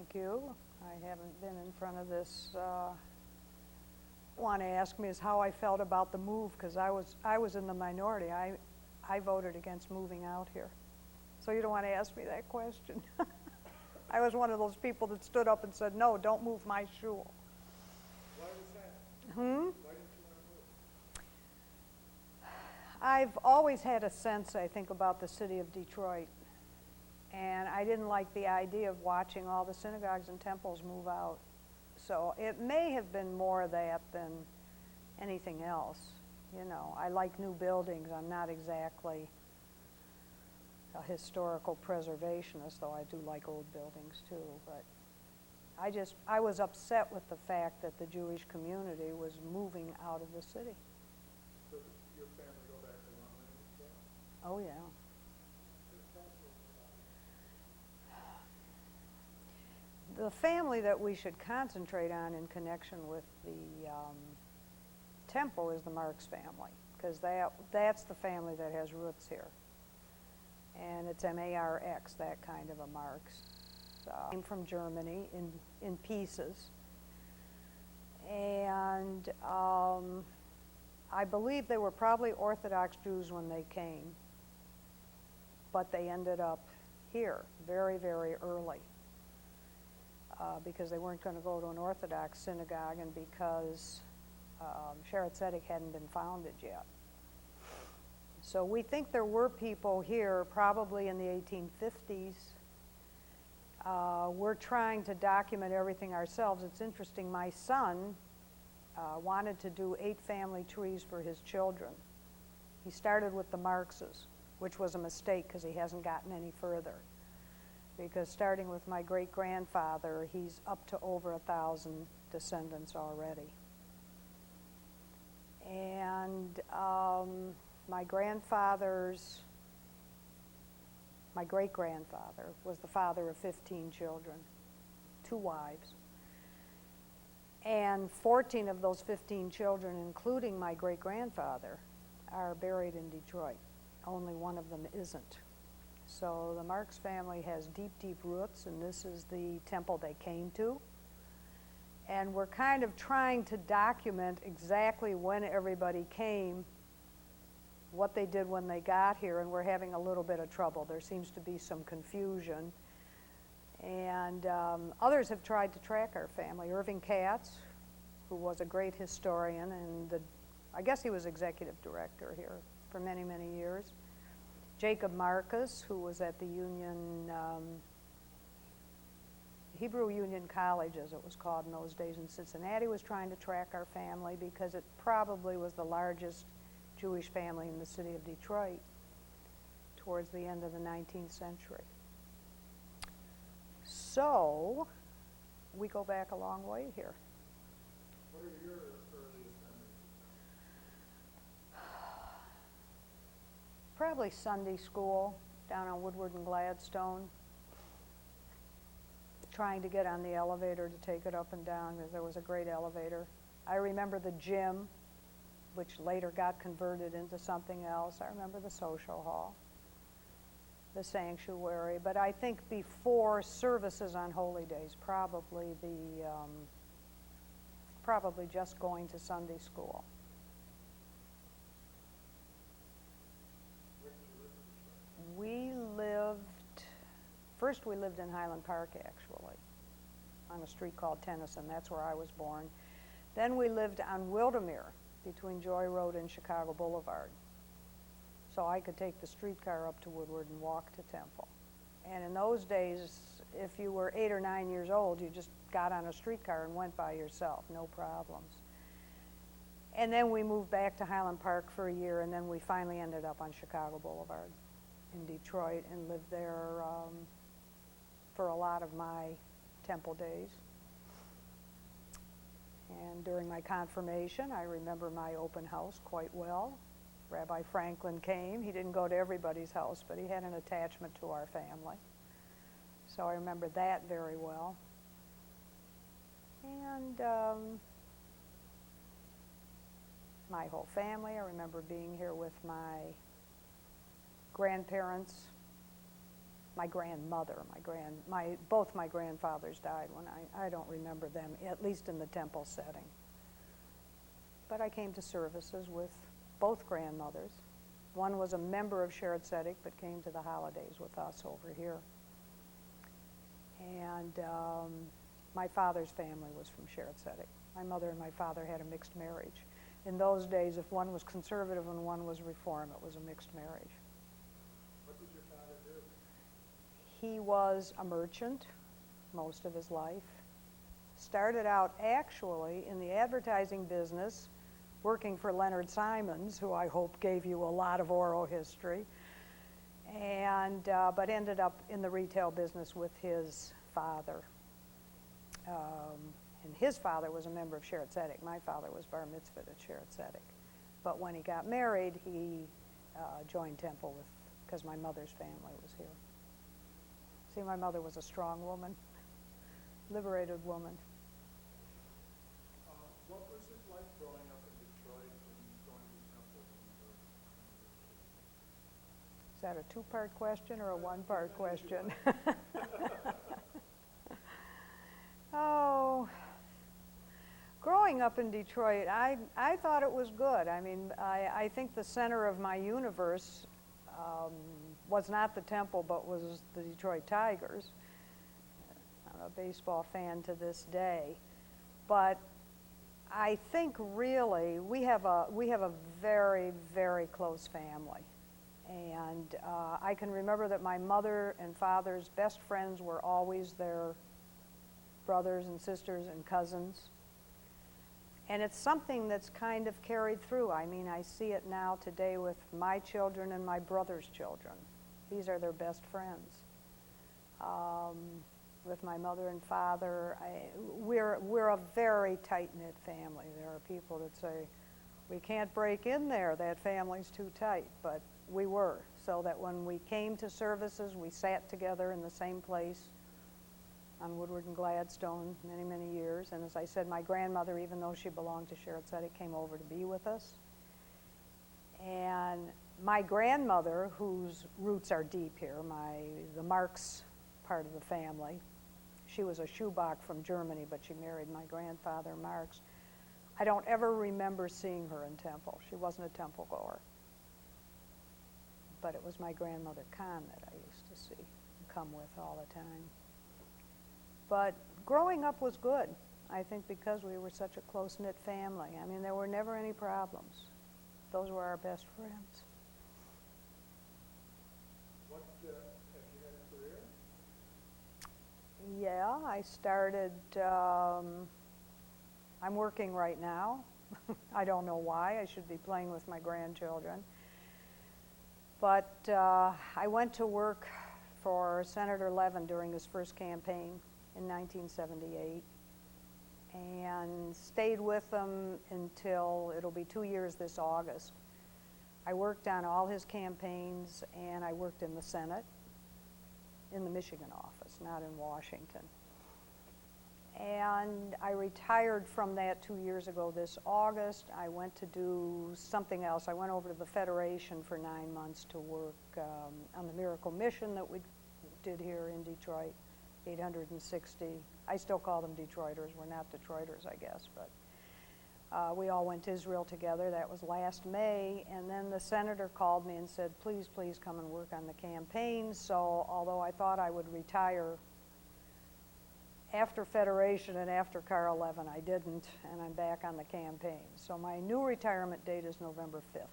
Thank you. I haven't been in front of this. Want to ask me is how I felt about the move, because I was in the minority. I voted against moving out here. So you don't want to ask me that question. I was one of those people that stood up and said, no, don't move my shul. Why was that? Why didn't you want to move? I've always had a sense, I think, about the city of Detroit. And I didn't like the idea of watching all the synagogues and temples move out. So it may have been more of that than anything else. You know, I like new buildings. I'm not exactly a historical preservationist, though I do like old buildings too. But I was upset with the fact that the Jewish community was moving out of the city. So does your family go back to London as well? Oh, yeah. The family that we should concentrate on in connection with the temple is the Marx family, because that's the family that has roots here. And it's M-A-R-X, that kind of a Marx. Came from Germany in pieces. And I believe they were probably Orthodox Jews when they came, but they ended up here very, very early. Because they weren't going to go to an Orthodox synagogue, and because Sharet Zedek hadn't been founded yet. So we think there were people here probably in the 1850s. We're trying to document everything ourselves. It's interesting, my son wanted to do 8 family trees for his children. He started with the Marxes, which was a mistake because he hasn't gotten any further. Because starting with my great-grandfather, he's up to over 1,000 descendants already. And my great-grandfather was the father of 15 children, 2 wives. And 14 of those 15 children, including my great-grandfather, are buried in Detroit. Only one of them isn't. So the Marx family has deep, deep roots, and this is the temple they came to. And we're kind of trying to document exactly when everybody came, what they did when they got here, and we're having a little bit of trouble. There seems to be some confusion. And others have tried to track our family. Irving Katz, who was a great historian, and I guess he was executive director here for many, many years. Jacob Marcus, who was at the Hebrew Union College, as it was called in those days in Cincinnati, was trying to track our family because it probably was the largest Jewish family in the city of Detroit towards the end of the 19th century. So, we go back a long way here. What are your earliest memories? Probably Sunday school down on Woodward and Gladstone, trying to get on the elevator to take it up and down because there was a great elevator. I remember the gym, which later got converted into something else. I remember the social hall, the sanctuary, but I think before services on holy days, probably just going to Sunday school. First we lived in Highland Park, actually, on a street called Tennyson. That's where I was born. Then we lived on Wildermere, between Joy Road and Chicago Boulevard. So I could take the streetcar up to Woodward and walk to Temple. And in those days, if you were 8 or 9 years old, you just got on a streetcar and went by yourself, no problems. And then we moved back to Highland Park for a year, and then we finally ended up on Chicago Boulevard in Detroit and lived there for a lot of my Temple days. And during my confirmation, I remember my open house quite well. Rabbi Franklin came. He didn't go to everybody's house, but he had an attachment to our family. So I remember that very well. And my whole family. I remember being here with my grandparents my grandmother, both my grandfathers died when I don't remember them, at least in the temple setting. But I came to services with both grandmothers. One was a member of Sheretz Tzedek, but came to the holidays with us over here. And my father's family was from Sheretz Tzedek. My mother and my father had a mixed marriage. In those days, if one was conservative and one was reform, it was a mixed marriage. What did your father do? He was a merchant most of his life. Started out actually in the advertising business, working for Leonard Simons, who I hope gave you a lot of oral history, and but ended up in the retail business with his father. And his father was a member of Sheretz Tzedek. My father was bar mitzvahed at Sheretz Tzedek. But when he got married, he joined temple because my mother's family was here. See, my mother was a strong woman, liberated woman. What was it like growing up in Detroit and going to temple when you were? Is that a two-part question or a one-part question? Oh, growing up in Detroit, I thought it was good. I mean, I think the center of my universe was not the temple, but was the Detroit Tigers. I'm a baseball fan to this day. But I think really we have a very, very close family. And I can remember that my mother and father's best friends were always their brothers and sisters and cousins. And it's something that's kind of carried through. I mean, I see it now today with my children and my brother's children. These are their best friends. With my mother and father, we're a very tight-knit family. There are people that say, we can't break in there, that family's too tight, but we were. So that when we came to services, we sat together in the same place on Woodward and Gladstone many, many years. And as I said, my grandmother, even though she belonged to Sheretz Tzedek, came over to be with us. And my grandmother, whose roots are deep here, the Marx part of the family, she was a Schubach from Germany, but she married my grandfather, Marx. I don't ever remember seeing her in temple. She wasn't a temple goer. But it was my grandmother, Kahn, that I used to see and come with all the time. But growing up was good, I think, because we were such a close-knit family. I mean, there were never any problems. Those were our best friends. Have you had a career? Yeah, I started, I'm working right now. I don't know why. I should be playing with my grandchildren. But I went to work for Senator Levin during his first campaign in 1978 and stayed with him until it'll be 2 years this August. I worked on all his campaigns, and I worked in the Senate, in the Michigan office, not in Washington. And I retired from that 2 years ago this August. I went to do something else. I went over to the Federation for 9 months to work on the Miracle Mission that we did here in Detroit, 860. I still call them Detroiters. We're not Detroiters, I guess, but we all went to Israel together. That was last May, and then the senator called me and said, please, please come and work on the campaign. So although I thought I would retire after Federation and after Carl Levin, I didn't, and I'm back on the campaign. So my new retirement date is November 5th. Have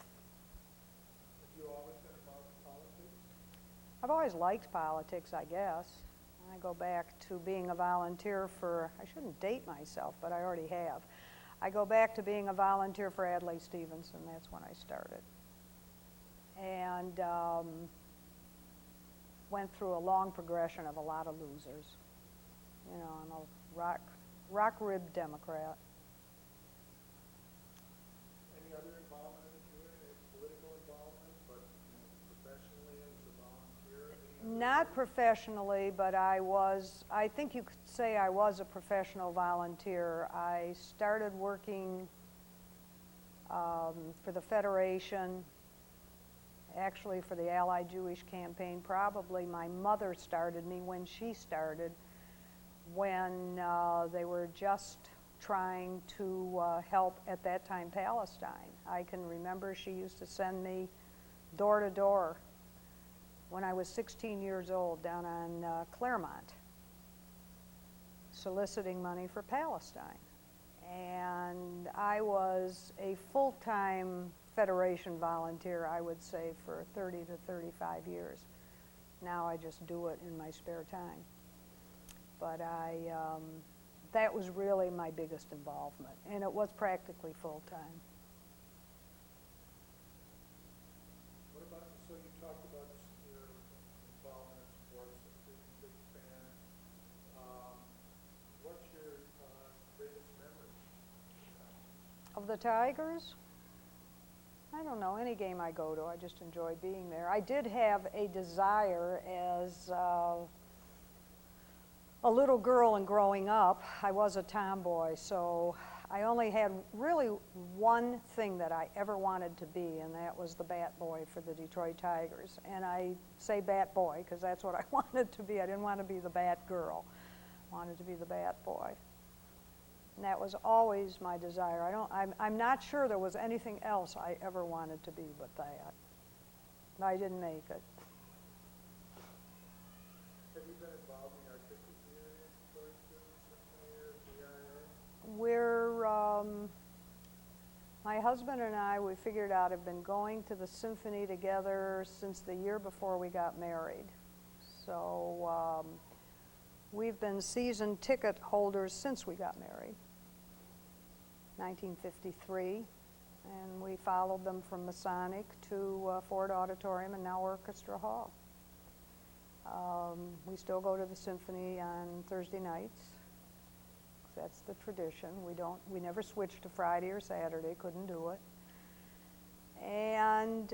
you always been involved in politics? I've always liked politics, I guess. I go back to being a volunteer for, I shouldn't date myself, but I already have. I go back to being a volunteer for Adlai Stevenson. That's when I started. And went through a long progression of a lot of losers. You know, I'm a rock-ribbed Democrat. Any other involvement in the community, any political involvement, but professionally as a volunteer? Not professionally, but I think you could say I was a professional volunteer. I started working for the Federation actually for the Allied Jewish campaign. Probably my mother started me when she started, when they were just trying to help, at that time, Palestine. I can remember she used to send me door to door when I was 16 years old down on Claremont, soliciting money for Palestine. And I was a full-time Federation volunteer, I would say, for 30 to 35 years. Now I just do it in my spare time. But that was really my biggest involvement, and it was practically full-time. What about, so you talked about your involvement in sports, a big fan. What's your greatest memory? Of the Tigers? I don't know, any game I go to, I just enjoy being there. I did have a desire as a little girl and growing up. I was a tomboy, so I only had really one thing that I ever wanted to be, and that was the bat boy for the Detroit Tigers. And I say bat boy because that's what I wanted to be. I didn't want to be the bat girl. I wanted to be the bat boy. And that was always my desire. I'm not sure there was anything else I ever wanted to be but that. I didn't make it. Have you been involved in the artistic community, Detroit, Symphony, or DIA? We're, my husband and I, we figured out, have been going to the symphony together since the year before we got married. So we've been season ticket holders since we got married, 1953. And we followed them from Masonic to Ford Auditorium and now Orchestra Hall. We still go to the symphony on Thursday nights. That's the tradition. We never switched to Friday or Saturday, couldn't do it. And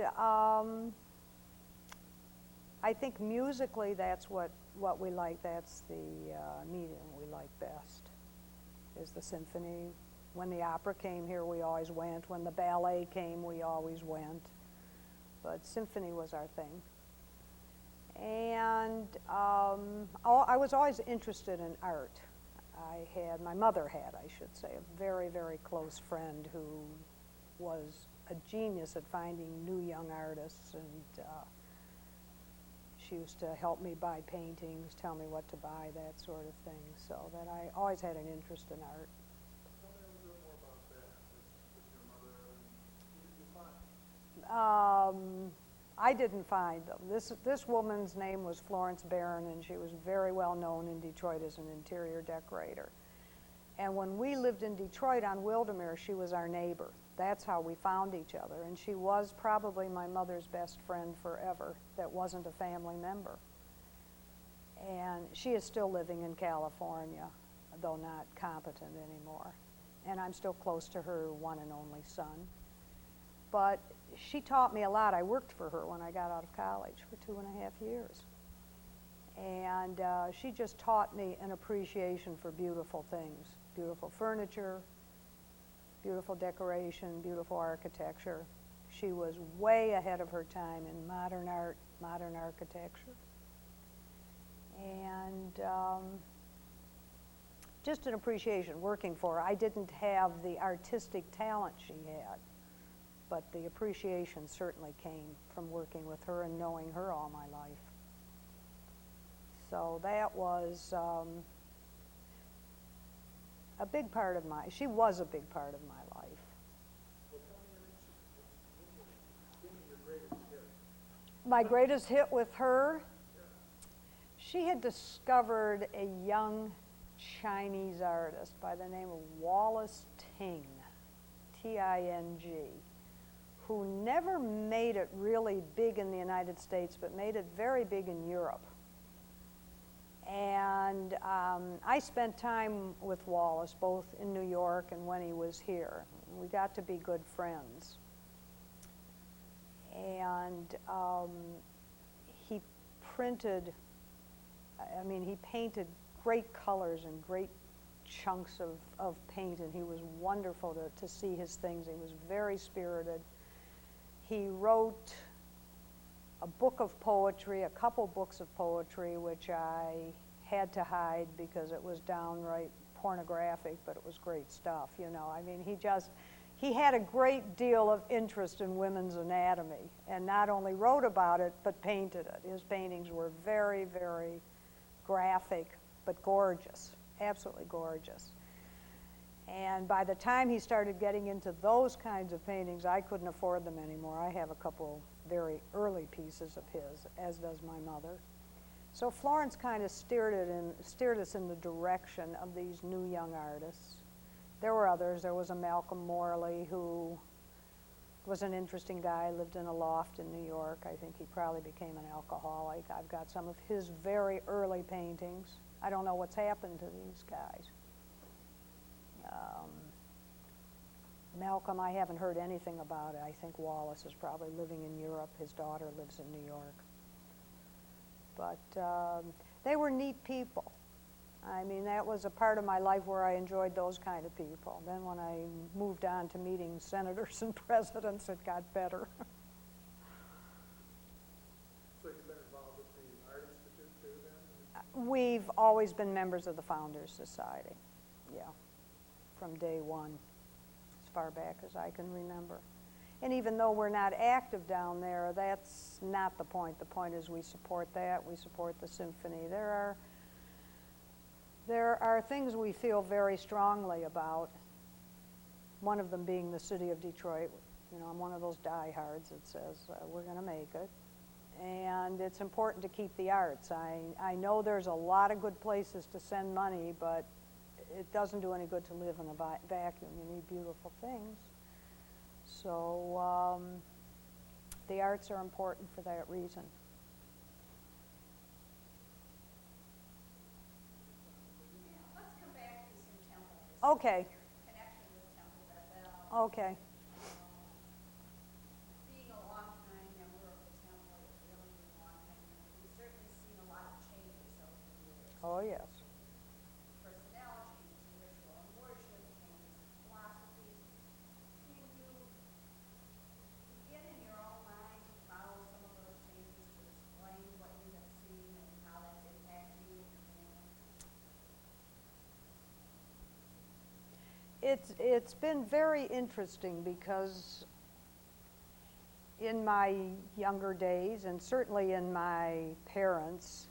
I think musically that's what we like. That's the medium we like best, is the symphony. When the opera came here, we always went. When the ballet came, we always went. But symphony was our thing. And I was always interested in art. My mother had, I should say, a very, very close friend who was a genius at finding new young artists, and she used to help me buy paintings, tell me what to buy, that sort of thing, so that I always had an interest in art. Tell me a little bit more about that with your mother. Who did you find? I didn't find them. This woman's name was Florence Barron, and she was very well known in Detroit as an interior decorator. And when we lived in Detroit on Wildermere, she was our neighbor. That's how we found each other. And she was probably my mother's best friend forever that wasn't a family member. And she is still living in California, though not competent anymore. And I'm still close to her one and only son. But she taught me a lot. I worked for her when I got out of college for 2.5 years. And she just taught me an appreciation for beautiful things, beautiful furniture, beautiful decoration, beautiful architecture. She was way ahead of her time in modern art, modern architecture. And just an appreciation working for her. I didn't have the artistic talent she had, but the appreciation certainly came from working with her and knowing her all my life. So that was a big part of she was a big part of my life. Well, tell me, give me your greatest hit. My greatest hit with her, she had discovered a young Chinese artist by the name of Wallace Ting, T-I-N-G, who never made it really big in the United States, but made it very big in Europe. And I spent time with Wallace, both in New York and when he was here. We got to be good friends. And he painted great colors and great chunks of paint, and he was wonderful to see his things. He was very spirited. He wrote a book of poetry, a couple books of poetry, which I had to hide because it was downright pornographic, but it was great stuff, you know. I mean, he had a great deal of interest in women's anatomy, and not only wrote about it, but painted it. His paintings were very, very graphic, but gorgeous, absolutely gorgeous. And by the time he started getting into those kinds of paintings, I couldn't afford them anymore. I have a couple very early pieces of his, as does my mother. So Florence kind of steered us in the direction of these new young artists. There were others. There was a Malcolm Morley who was an interesting guy, lived in a loft in New York. I think he probably became an alcoholic. I've got some of his very early paintings. I don't know what's happened to these guys. Malcolm, I haven't heard anything about it. I think Wallace is probably living in Europe. His daughter lives in New York. But they were neat people. I mean, that was a part of my life where I enjoyed those kind of people. Then when I moved on to meeting senators and presidents, it got better. So you've been involved with the Art Institute too then? We've always been members of the Founders Society, yeah, from day one, as far back as I can remember. And even though we're not active down there, that's not the point. The point is we support that, we support the symphony. There are things we feel very strongly about, one of them being the city of Detroit. You know, I'm one of those diehards that says we're going to make it. And it's important to keep the arts. I know there's a lot of good places to send money, but it doesn't do any good to live in a vacuum. You need beautiful things. So the arts are important for that reason. Let's come back to some temple. Okay. Your connection with Temple Bethel. Okay. Being a long-time member of the temple, it's really been a long time. We've certainly seen a lot of changes over the years. Oh, yes. Personnel changes, ritual and worship changes, philosophies. Can you begin in your own mind to follow some of those changes to explain what you have seen and how that's impacted you and your family? It's been very interesting because in my younger days, and certainly in my parents,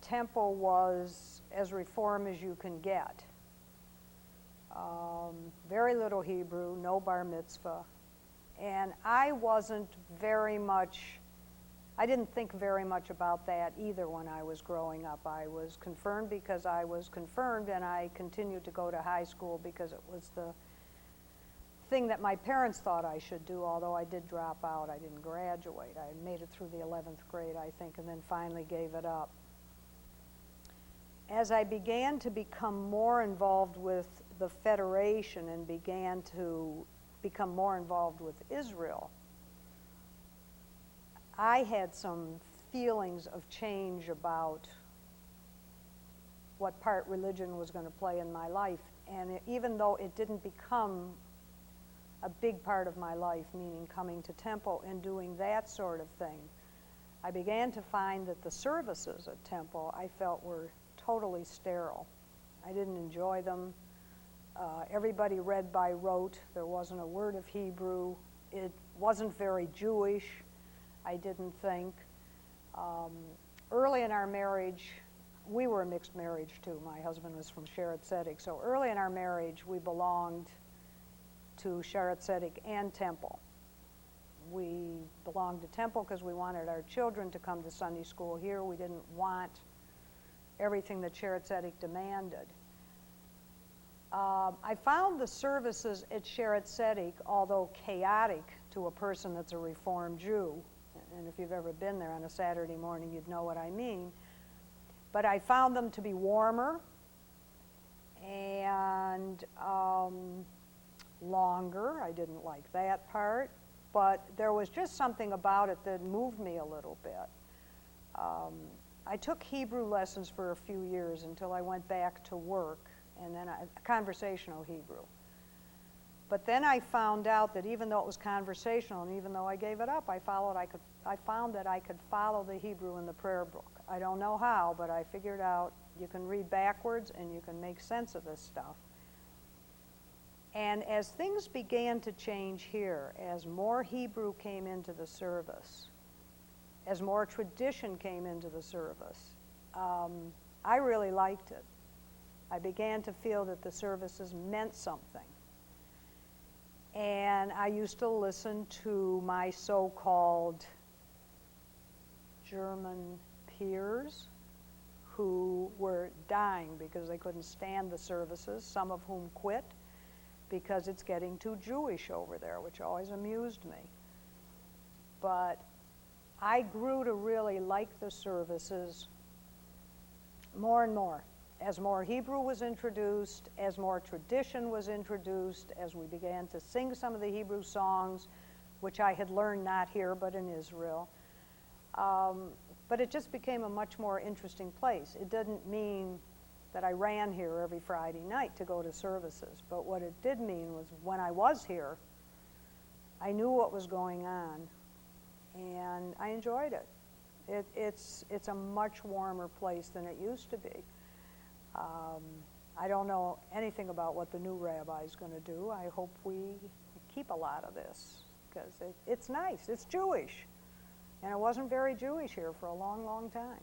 temple was as reform as you can get. Very little Hebrew, no bar mitzvah. And I didn't think very much about that either when I was growing up. I was confirmed because I was confirmed, and I continued to go to high school because it was the thing that my parents thought I should do, although I did drop out. I didn't graduate. I made it through the 11th grade, I think, and then finally gave it up. As I began to become more involved with the Federation and began to become more involved with Israel, I had some feelings of change about what part religion was going to play in my life. And even though it didn't become a big part of my life, meaning coming to temple and doing that sort of thing, I began to find that the services at temple I felt were totally sterile. I didn't enjoy them. Everybody read by rote. There wasn't a word of Hebrew. It wasn't very Jewish, I didn't think. Early in our marriage, we were a mixed marriage too. My husband was from Sharet Zedek. So early in our marriage, we belonged to Sharet Zedek and Temple. We belonged to Temple because we wanted our children to come to Sunday school here. We didn't want everything that Sharet Zedek demanded. I found the services at Sharet Zedek, although chaotic to a person that's a Reformed Jew, and if you've ever been there on a Saturday morning, you'd know what I mean, but I found them to be warmer and longer. I didn't like that part, but there was just something about it that moved me a little bit. I took Hebrew lessons for a few years until I went back to work, and then conversational Hebrew. But then I found out that even though it was conversational, and even though I gave it up, I found that I could follow the Hebrew in the prayer book. I don't know how, but I figured out you can read backwards and you can make sense of this stuff. And as things began to change here, as more Hebrew came into the service, as more tradition came into the service, I really liked it. I began to feel that the services meant something. And I used to listen to my so-called German peers who were dying because they couldn't stand the services, some of whom quit because it's getting too Jewish over there, which always amused me. But I grew to really like the services more and more. As more Hebrew was introduced, as more tradition was introduced, as we began to sing some of the Hebrew songs, which I had learned not here but in Israel, but it just became a much more interesting place. It didn't mean that I ran here every Friday night to go to services, but what it did mean was when I was here, I knew what was going on, and I enjoyed it. It's a much warmer place than it used to be. I don't know anything about what the new rabbi is going to do. I hope we keep a lot of this because it's nice. It's Jewish. And it wasn't very Jewish here for a long, long time.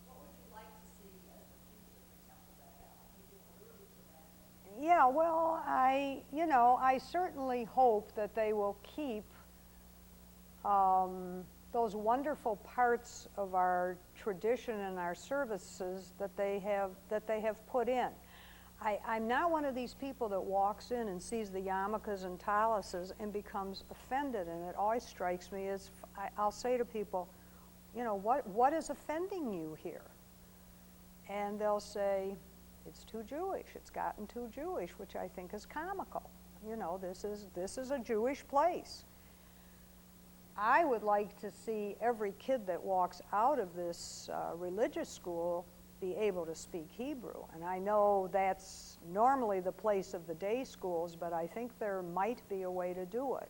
What would you like to see as the future of the temple that you alluded to that? Yeah, well, I certainly hope that they will keep those wonderful parts of our tradition and our services that they have put in. I'm not one of these people that walks in and sees the yarmulkes and taluses and becomes offended, and it always strikes me as I'll say to people, what is offending you here? And they'll say, it's too Jewish, it's gotten too Jewish, which I think is comical. This is a Jewish place. I would like to see every kid that walks out of this religious school be able to speak Hebrew. And I know that's normally the place of the day schools, but I think there might be a way to do it.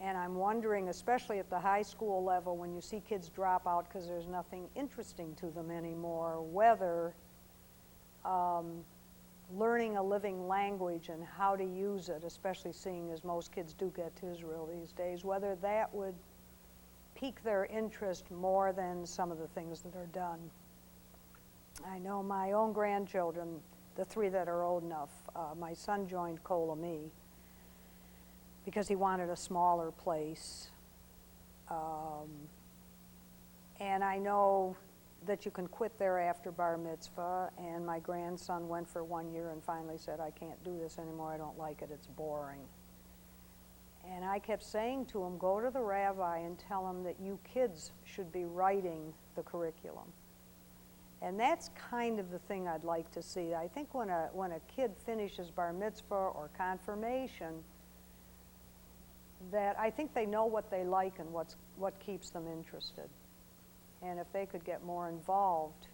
And I'm wondering, especially at the high school level, when you see kids drop out because there's nothing interesting to them anymore, whether learning a living language and how to use it, especially seeing as most kids do get to Israel these days, whether that would pique their interest more than some of the things that are done. I know my own grandchildren, the three that are old enough, my son joined Kol Ami because he wanted a smaller place. And I know that you can quit there after bar mitzvah, and my grandson went for 1 year and finally said, I can't do this anymore, I don't like it, it's boring. And I kept saying to him, go to the rabbi and tell him that you kids should be writing the curriculum. And that's kind of the thing I'd like to see. I think when a kid finishes bar mitzvah or confirmation, that I think they know what they like and what keeps them interested. And if they could get more involved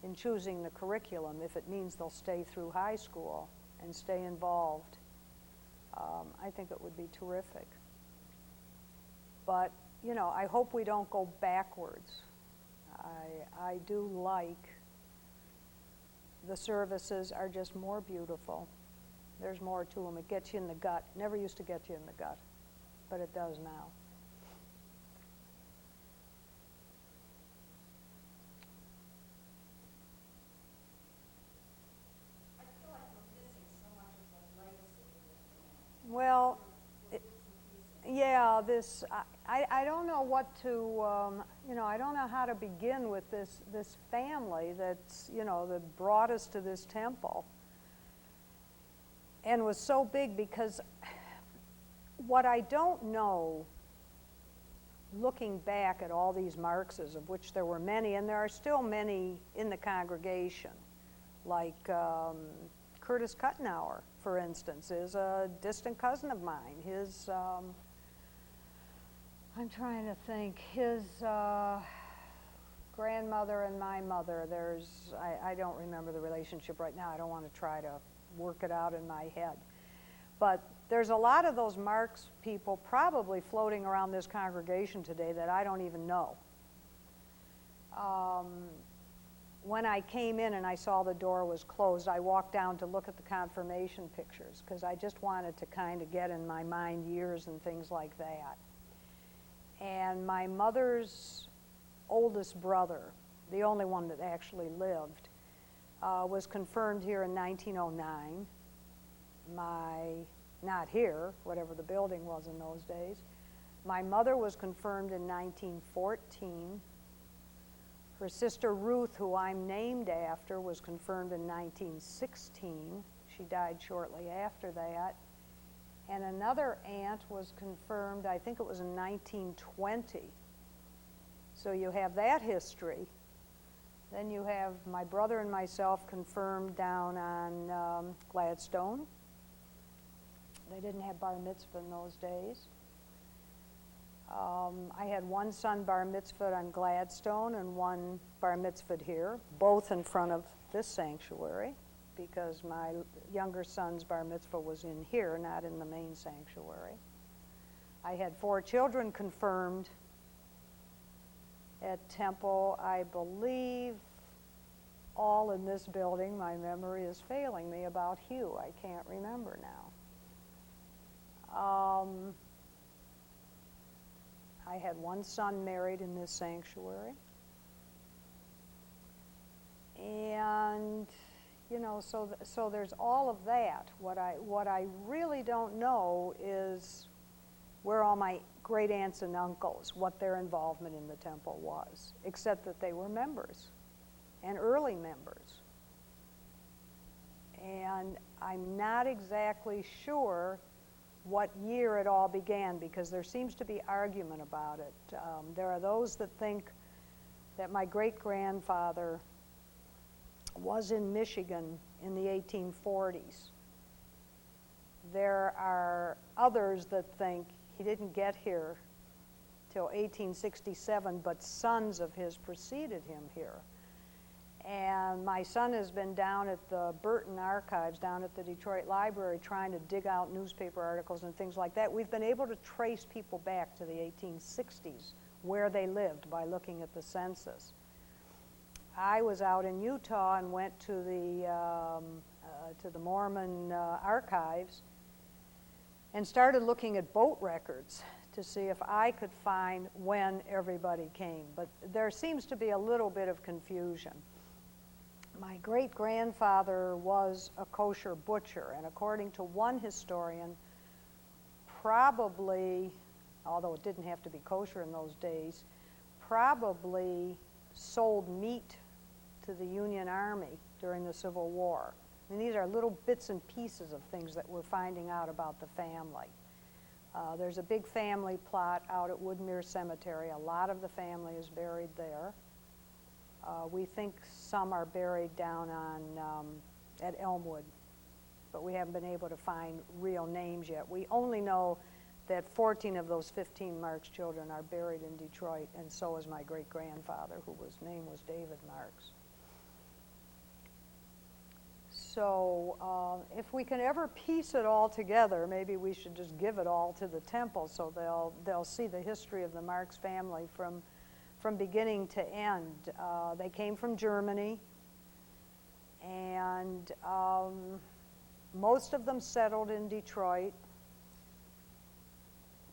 in choosing the curriculum, if it means they'll stay through high school and stay involved, I think it would be terrific. But, I hope we don't go backwards. I do like the services are just more beautiful. There's more to them. It gets you in the gut. Never used to get you in the gut, but it does now. I feel like we're missing so much of the legacy of this family. Well, yeah, I don't know what to, I don't know how to begin with this family that's, that brought us to this temple and was so big, because what I don't know, looking back at all these Marxes, of which there were many, and there are still many in the congregation, like Curtis Kuttenauer, for instance, is a distant cousin of mine. His, I'm trying to think, his grandmother and my mother, I don't remember the relationship right now. I don't want to try to work it out in my head. But there's a lot of those Marx people probably floating around this congregation today that I don't even know. When I came in and I saw the door was closed, I walked down to look at the confirmation pictures because I just wanted to kind of get in my mind years and things like that. And my mother's oldest brother, the only one that actually lived, was confirmed here in 1909. Not here, whatever the building was in those days. My mother was confirmed in 1914. Her sister Ruth, who I'm named after, was confirmed in 1916. She died shortly after that. And another aunt was confirmed, I think it was in 1920. So you have that history. Then you have my brother and myself confirmed down on Gladstone. They didn't have bar mitzvah in those days. I had one son bar mitzvah on Gladstone and one bar mitzvah here, both in front of this sanctuary, because my younger son's bar mitzvah was in here, not in the main sanctuary. I had 4 children confirmed at Temple, I believe, all in this building. My memory is failing me about Hugh. I can't remember now. I had one son married in this sanctuary. And, you know, so there's all of that. What I really don't know is where all my great aunts and uncles, what their involvement in the temple was, except that they were members and early members. And I'm not exactly sure what year it all began, because there seems to be argument about it. There are those that think that my great-grandfather was in Michigan in the 1840s. There are others that think he didn't get here till 1867, but sons of his preceded him here. And my son has been down at the Burton Archives, down at the Detroit Library, trying to dig out newspaper articles and things like that. We've been able to trace people back to the 1860s, where they lived, by looking at the census. I was out in Utah and went to the Mormon archives and started looking at boat records to see if I could find when everybody came. But there seems to be a little bit of confusion. My great-grandfather was a kosher butcher, and according to one historian, probably, although it didn't have to be kosher in those days, probably sold meat to the Union Army during the Civil War. And these are little bits and pieces of things that we're finding out about the family. There's a big family plot out at Woodmere Cemetery. A lot of the family is buried there. We think some are buried down at Elmwood, but we haven't been able to find real names yet. We only know that 14 of those 15 Marx children are buried in Detroit, and so is my great-grandfather, whose name was David Marx. So if we can ever piece it all together, maybe we should just give it all to the temple so they'll see the history of the Marx family from beginning to end. They came from Germany, and most of them settled in Detroit.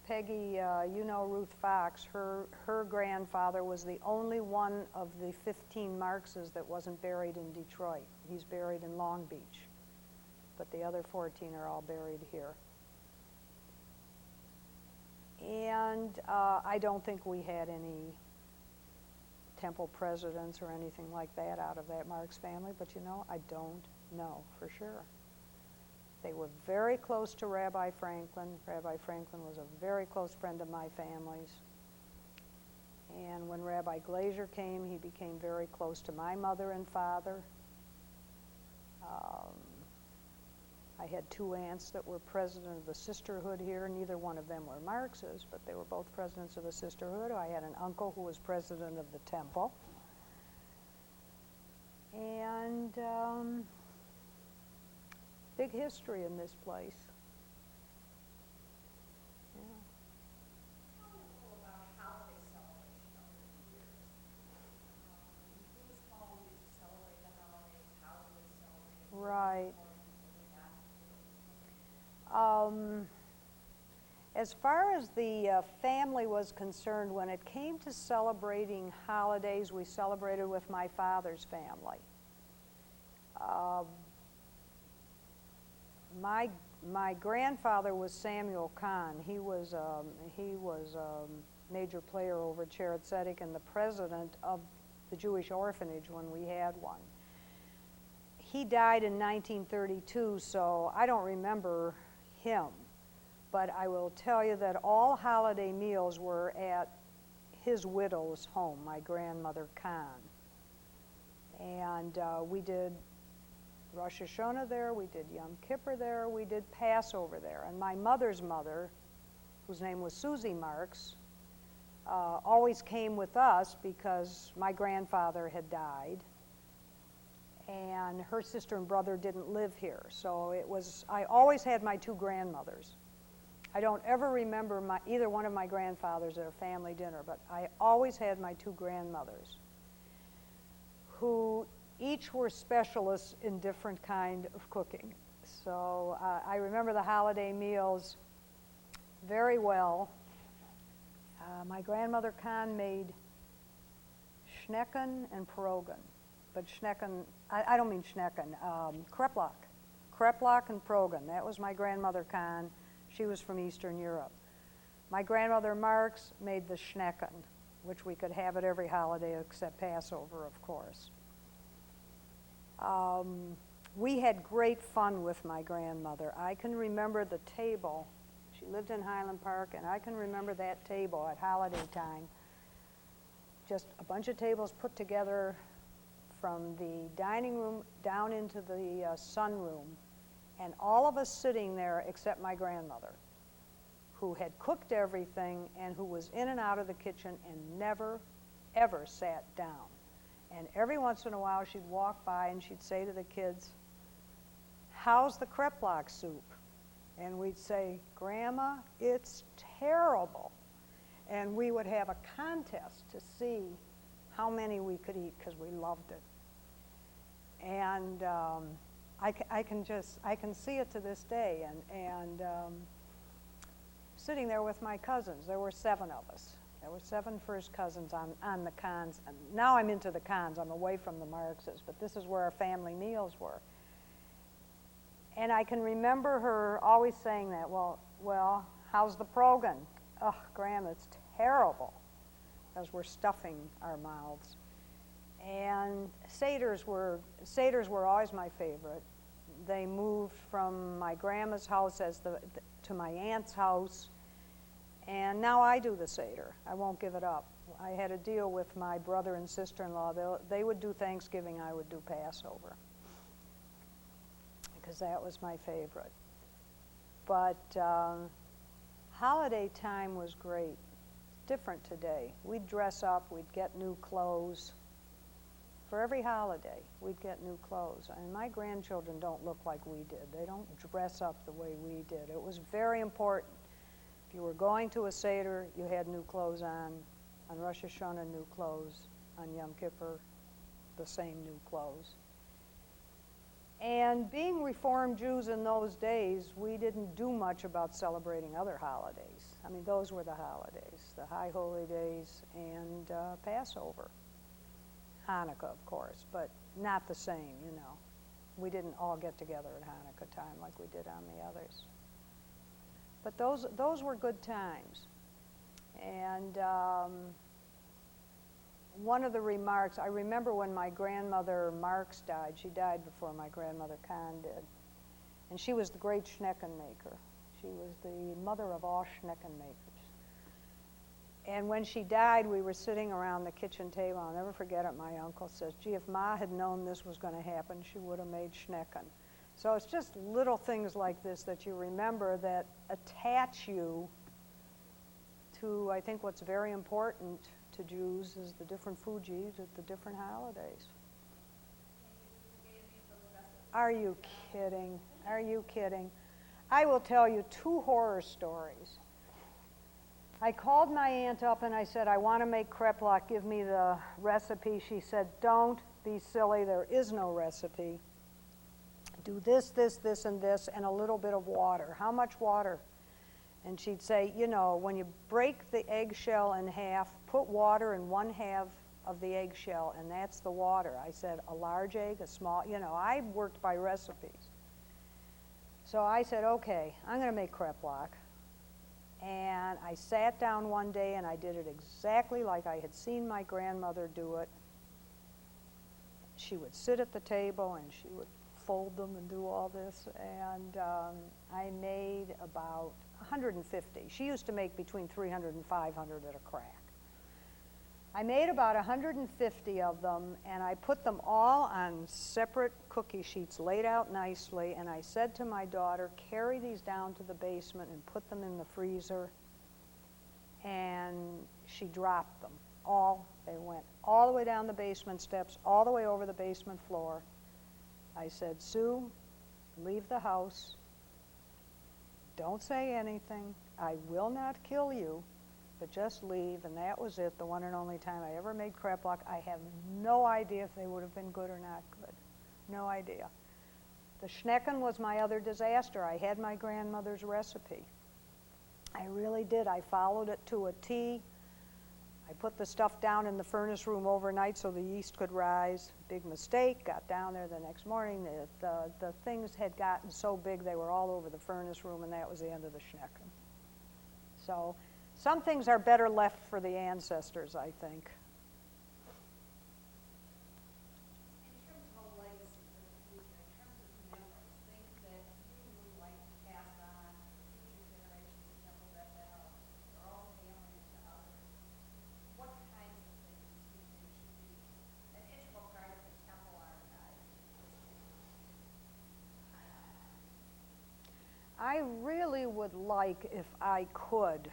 Peggy, you know Ruth Fox, her grandfather was the only one of the 15 Marxes that wasn't buried in Detroit. He's buried in Long Beach, but the other 14 are all buried here. And I don't think we had any temple presidents or anything like that out of that Marx family, but you know, I don't know for sure. They were very close to Rabbi Franklin. Rabbi Franklin was a very close friend of my family's. And when Rabbi Glazer came, he became very close to my mother and father. I had 2 aunts that were president of the sisterhood here. Neither one of them were Marxists, but they were both presidents of the sisterhood. I had an uncle who was president of the temple. And big history in this place. Yeah. Tell me a little about holiday celebration over the years. Whose home did you celebrate the holidays? How did they celebrate it? Right. According to the past? As far as the family was concerned, when it came to celebrating holidays, we celebrated with my father's family. My grandfather was Samuel Kahn. He was a major player over at Sharet Zedek and the president of the Jewish orphanage when we had one. He died in 1932, so I don't remember him. But I will tell you that all holiday meals were at his widow's home, my grandmother Kahn. And we did Rosh Hashanah there, we did Yom Kippur there, we did Passover there. And my mother's mother, whose name was Susie Marks, always came with us because my grandfather had died. And her sister and brother didn't live here. So I always had my two grandmothers. I don't ever remember either one of my grandfathers at a family dinner, but I always had my two grandmothers, who each were specialists in different kind of cooking. So I remember the holiday meals very well. My grandmother Kahn made schnecken and pierogen, but schnecken, I don't mean schnecken, kreplach and pierogen. That was my grandmother Kahn. She was from Eastern Europe. My grandmother Marks made the schnecken, which we could have at every holiday except Passover, of course. We had great fun with my grandmother. I can remember the table. She lived in Highland Park, and I can remember that table at holiday time. Just a bunch of tables put together from the dining room down into the sunroom, and all of us sitting there except my grandmother, who had cooked everything and who was in and out of the kitchen and never, ever sat down. And every once in a while she'd walk by and she'd say to the kids, "How's the kreplach soup?" And we'd say, "Grandma, it's terrible." And we would have a contest to see how many we could eat because we loved it. And I can see it to this day. And sitting there with my cousins, there were 7 of us. There were 7 first cousins on the Kahns. And now I'm into the Kahns. I'm away from the Marxes, but this is where our family meals were. And I can remember her always saying that, well, how's the pierogen? Oh, Grandma, it's terrible, as we're stuffing our mouths. And seders were always my favorite. They moved from my grandma's house to my aunt's house, and now I do the seder. I won't give it up. I had a deal with my brother and sister-in-law. They would do Thanksgiving, I would do Passover, because that was my favorite. But holiday time was great. Different today. We'd dress up, we'd get new clothes. For every holiday, we'd get new clothes. And my grandchildren don't look like we did. They don't dress up the way we did. It was very important. If you were going to a Seder, you had new clothes on Rosh Hashanah, new clothes. On Yom Kippur, the same new clothes. And being Reformed Jews in those days, we didn't do much about celebrating other holidays. I mean, those were the holidays, the High Holy Days and Passover. Hanukkah, of course, but not the same, you know. We didn't all get together at Hanukkah time like we did on the others. But those were good times. And one of the remarks, I remember when my grandmother Marks died. She died before my grandmother Kahn did. And she was the great schnecken maker. She was the mother of all schnecken makers. And when she died, we were sitting around the kitchen table. I'll never forget it. My uncle says, "Gee, if Ma had known this was going to happen, she would have made schnecken." So it's just little things like this that you remember that attach you to, I think, what's very important to Jews is the different food you eat at the different holidays. Are you kidding? Are you kidding? I will tell you 2 horror stories. I called my aunt up and I said, I want to make kreplach, give me the recipe. She said, don't be silly, there is no recipe. Do this, this, this, and this, and a little bit of water. How much water? And she'd say, you know, when you break the eggshell in half, put water in 1/2 of the eggshell, and that's the water. I said, a large egg, a small, you know, I worked by recipes. So I said, okay, I'm going to make kreplach. And I sat down one day and I did it exactly like I had seen my grandmother do it. She would sit at the table and she would fold them and do all this. And I made about 150. She used to make between 300 and 500 at a crack. I made about 150 of them, and I put them all on separate cookie sheets laid out nicely, and I said to my daughter, carry these down to the basement and put them in the freezer. And she dropped them. They went all the way down the basement steps, all the way over the basement floor. I said, Sue, leave the house. Don't say anything. I will not kill you, but just leave. And that was it, the one and only time I ever made kreplach. I have no idea if they would have been good or not good. No idea. The schnecken was my other disaster. I had my grandmother's recipe. I really did. I followed it to a T. I put the stuff down in the furnace room overnight so the yeast could rise. Big mistake. Got down there the next morning. The things had gotten so big they were all over the furnace room, and that was the end of the schnecken. So some things are better left for the ancestors, I think. In terms of a legacy for the future, in terms of memories, things that you would like to pass on to future generations of Temple Beth El, your own family and to others, what kinds of things do you think should be an integral part of the temple archive? I really would like, if I could,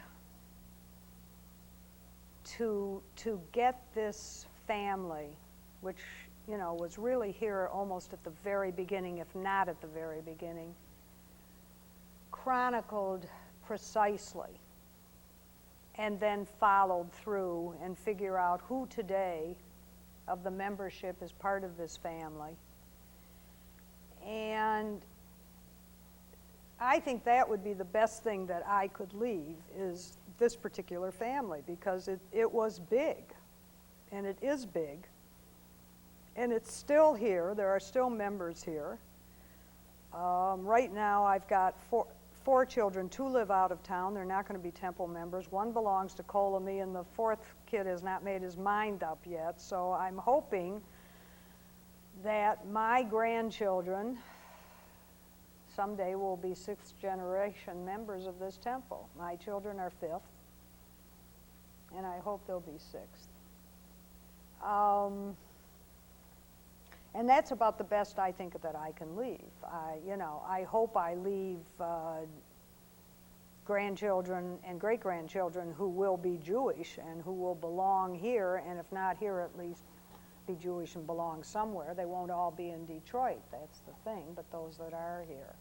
to get this family, which, you know, was really here almost at the very beginning, if not at the very beginning, chronicled precisely, and then followed through and figure out who today of the membership is part of this family. And I think that would be the best thing that I could leave, is this particular family, because it was big, and it is big, and it's still here. There are still members here. Right now I've got four children. 2 live out of town. They're not going to be temple members. 1 belongs to Kolami, and the 4th kid has not made his mind up yet. So I'm hoping that my grandchildren someday will be 6th generation members of this temple. My children are 5th, and I hope they'll be 6th. And that's about the best I think that I can leave. I hope I leave grandchildren and great-grandchildren who will be Jewish and who will belong here, and if not here, at least be Jewish and belong somewhere. They won't all be in Detroit, that's the thing, but those that are here.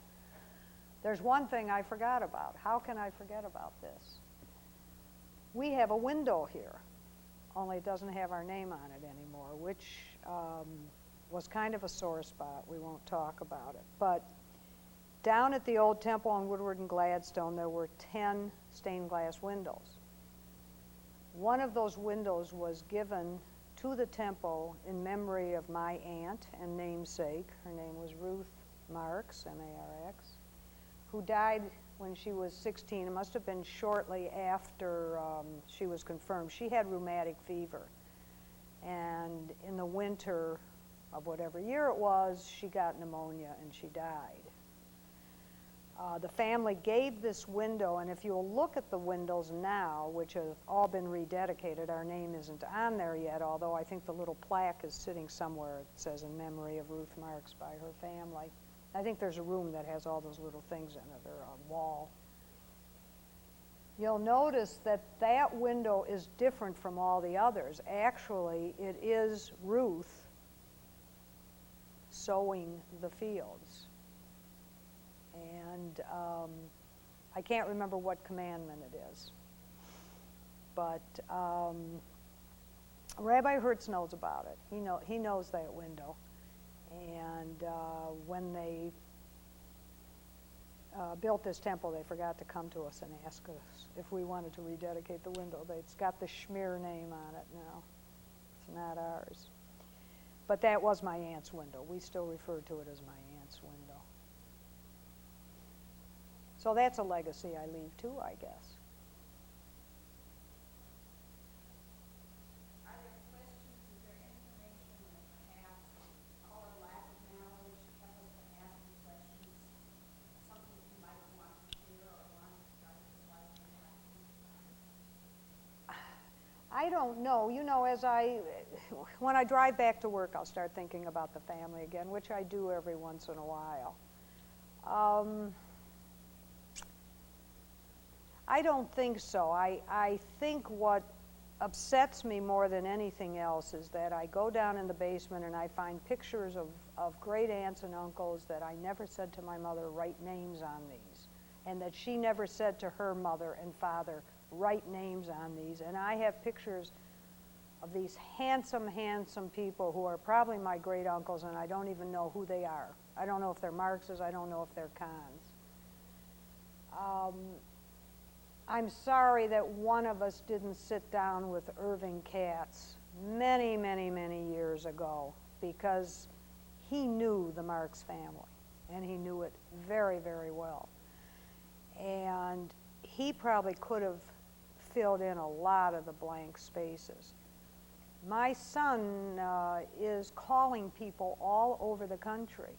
There's one thing I forgot about. How can I forget about this? We have a window here, only it doesn't have our name on it anymore, which was kind of a sore spot. We won't talk about it. But down at the old temple on Woodward and Gladstone, there were 10 stained glass windows. One of those windows was given to the temple in memory of my aunt and namesake. Her name was Ruth Marks, M-A-R-X, who died when she was 16. It must have been shortly after she was confirmed. She had rheumatic fever. And in the winter of whatever year it was, she got pneumonia and she died. The family gave this window, and if you'll look at the windows now, which have all been rededicated, our name isn't on there yet, although I think the little plaque is sitting somewhere. It says in memory of Ruth Marks by her family. I think there's a room that has all those little things in it, or a wall. You'll notice that that window is different from all the others. Actually, it is Ruth sowing the fields. And I can't remember what commandment it is. But Rabbi Hertz knows about it. He knows that window. And when they built this temple, they forgot to come to us and ask us if we wanted to rededicate the window. It's got the Schmier name on it now. It's not ours. But that was my aunt's window. We still refer to it as my aunt's window. So that's a legacy I leave too, I guess. Are there questions, is there information that perhaps our lack of knowledge kept us from asking questions? Something that you might want to share or want to start discussing? I don't know. When I drive back to work, I'll start thinking about the family again, which I do every once in a while. I don't think so. I think what upsets me more than anything else is that I go down in the basement and I find pictures of great aunts and uncles that I never said to my mother, write names on these, and that she never said to her mother and father, write names on these. And I have pictures of these handsome, handsome people who are probably my great uncles, and I don't even know who they are. I don't know if they're Marxes, I don't know if they're Kahns. I'm sorry that one of us didn't sit down with Irving Katz many, many, many years ago, because he knew the Marx family, and he knew it very, very well. And he probably could have filled in a lot of the blank spaces. My son is calling people all over the country.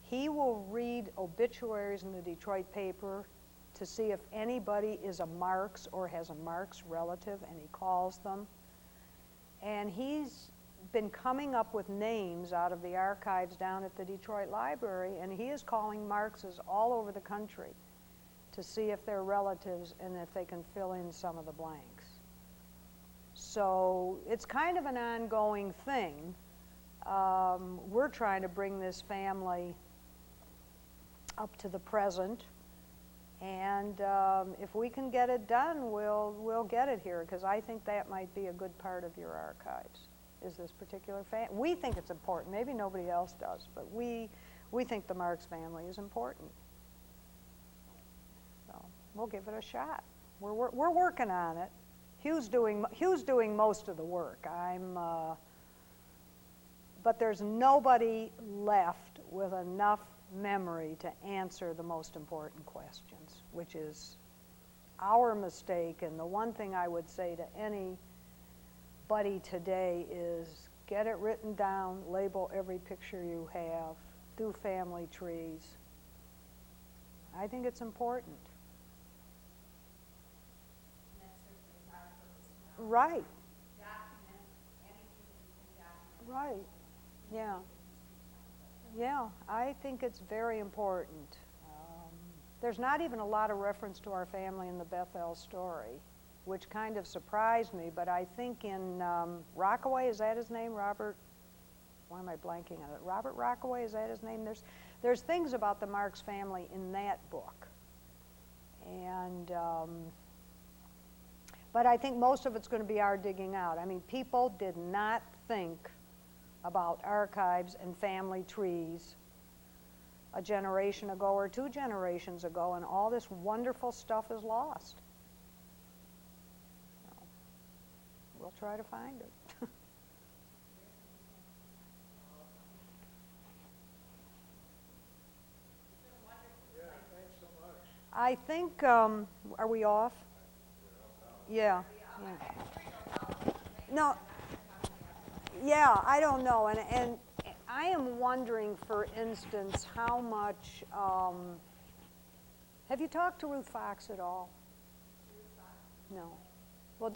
He will read obituaries in the Detroit paper to see if anybody is a Marx or has a Marx relative, and he calls them. And he's been coming up with names out of the archives down at the Detroit Library, and he is calling Marxes all over the country to see if they're relatives and if they can fill in some of the blanks. So it's kind of an ongoing thing. We're trying to bring this family up to the present, and if we can get it done, we'll get it here, because I think that might be a good part of your archives, is this particular family. We think it's important. Maybe nobody else does, but we think the Marx family is important. So we'll give it a shot. We're working on it. Hugh's doing most of the work. But there's nobody left with enough memory to answer the most important questions, which is our mistake. And the one thing I would say to anybody today is get it written down, label every picture you have, do family trees. I think it's important. Right. Document anything that you can document. Right. Yeah. Yeah, I think it's very important. There's not even a lot of reference to our family in the Bethel story, which kind of surprised me, but I think in Rockaway, is that his name, Robert? Why am I blanking on it? Robert Rockaway, is that his name? There's things about the Marx family in that book. And but I think most of it's going to be our digging out. I mean, people did not think about archives and family trees a generation ago or 2 generations ago, and all this wonderful stuff is lost. So, we'll try to find it. Yeah, thanks so much. I think, are we off? Yeah. No. Yeah, I don't know, and I am wondering, for instance, how much, have you talked to Ruth Fox at all? No. Well,